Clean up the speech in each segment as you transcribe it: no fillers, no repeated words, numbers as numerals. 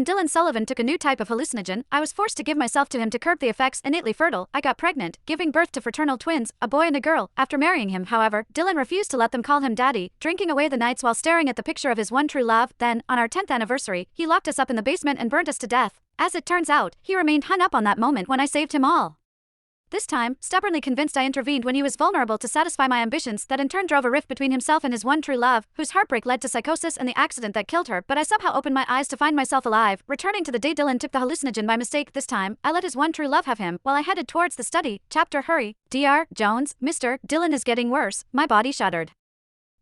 when Dylan Sullivan took a new type of hallucinogen, I was forced to give myself to him to curb the effects. Innately fertile, I got pregnant, giving birth to fraternal twins, a boy and a girl. After marrying him, however, Dylan refused to let them call him daddy, drinking away the nights while staring at the picture of his one true love. Then, on our 10th anniversary, he locked us up in the basement and burnt us to death. As it turns out, he remained hung up on that moment when I saved him all. This time, stubbornly convinced I intervened when he was vulnerable to satisfy my ambitions that in turn drove a rift between himself and his one true love, whose heartbreak led to psychosis and the accident that killed her. But I somehow opened my eyes to find myself alive, returning to the day Dylan took the hallucinogen by mistake. This time, I let his one true love have him while I headed towards the study. Chapter Hurry. Dr. Jones, Mr. Dylan is getting worse. My body shuddered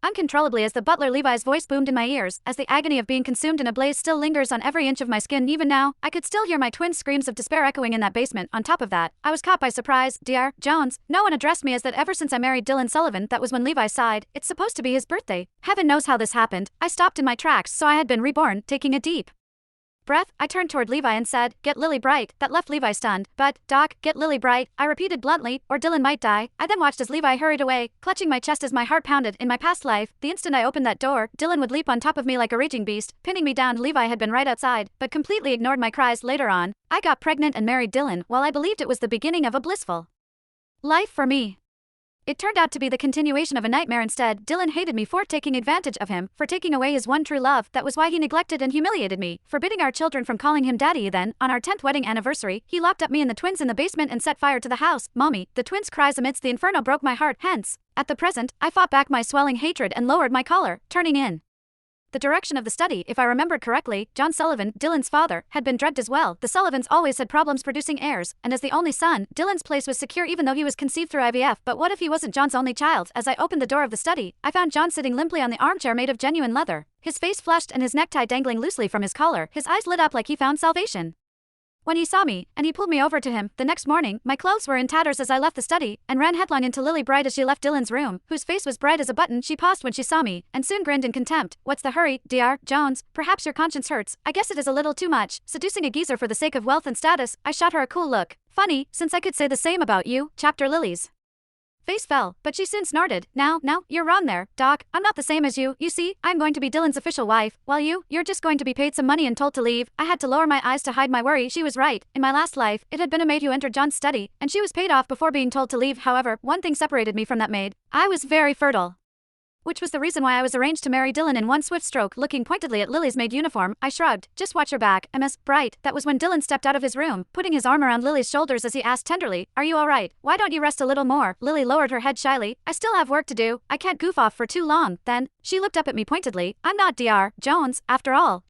uncontrollably as the butler Levi's voice boomed in my ears, as the agony of being consumed in a blaze still lingers on every inch of my skin. Even now, I could still hear my twin screams of despair echoing in that basement. On top of that, I was caught by surprise. Dr. Jones, no one addressed me as that ever since I married Dylan Sullivan. That was when Levi sighed. It's supposed to be his birthday. Heaven knows how this happened. I stopped in my tracks, so I had been reborn. Taking a deep breath, I turned toward Levi and said, "Get Lily Bright." That left Levi stunned. "But, Doc, get Lily Bright," I repeated bluntly, "or Dylan might die." I then watched as Levi hurried away, clutching my chest as my heart pounded. In my past life, the instant I opened that door, Dylan would leap on top of me like a raging beast, pinning me down. Levi had been right outside, but completely ignored my cries. Later on, I got pregnant and married Dylan, while I believed it was the beginning of a blissful life for me. It turned out to be the continuation of a nightmare instead. Dylan hated me for taking advantage of him, for taking away his one true love. That was why he neglected and humiliated me, forbidding our children from calling him daddy. Then, on our 10th wedding anniversary, he locked up me and the twins in the basement and set fire to the house. "Mommy," the twins' cries amidst the inferno broke my heart. Hence, at the present, I fought back my swelling hatred and lowered my collar, turning in the direction of the study. If I remembered correctly, John Sullivan, Dylan's father, had been drugged as well. The Sullivans always had problems producing heirs, and as the only son, Dylan's place was secure even though he was conceived through IVF. But what if he wasn't John's only child? As I opened the door of the study, I found John sitting limply on the armchair made of genuine leather, his face flushed and his necktie dangling loosely from his collar. His eyes lit up like he found salvation when he saw me, and he pulled me over to him. The next morning, my clothes were in tatters as I left the study, and ran headlong into Lily Bright as she left Dylan's room, whose face was bright as a button. She paused when she saw me, and soon grinned in contempt. "What's the hurry, Dr. Jones? Perhaps your conscience hurts. I guess it is a little too much, seducing a geezer for the sake of wealth and status." I shot her a cool look. "Funny, since I could say the same about you." Chapter Lily's face fell, but she soon snorted. Now, you're wrong there, Doc. I'm not the same as you. You see, I'm going to be Dylan's official wife, while you're just going to be paid some money and told to leave." I had to lower my eyes to hide my worry. She was right. In my last life, it had been a maid who entered John's study, and she was paid off before being told to leave. However, one thing separated me from that maid. I was very fertile, which was the reason why I was arranged to marry Dylan in one swift stroke. Looking pointedly at Lily's maid uniform, I shrugged. "Just watch your back, Ms. Bright." That was when Dylan stepped out of his room, putting his arm around Lily's shoulders as he asked tenderly, "Are you alright? Why don't you rest a little more?" Lily lowered her head shyly. "I still have work to do. I can't goof off for too long." Then, she looked up at me pointedly. "I'm not Dr. Jones, after all."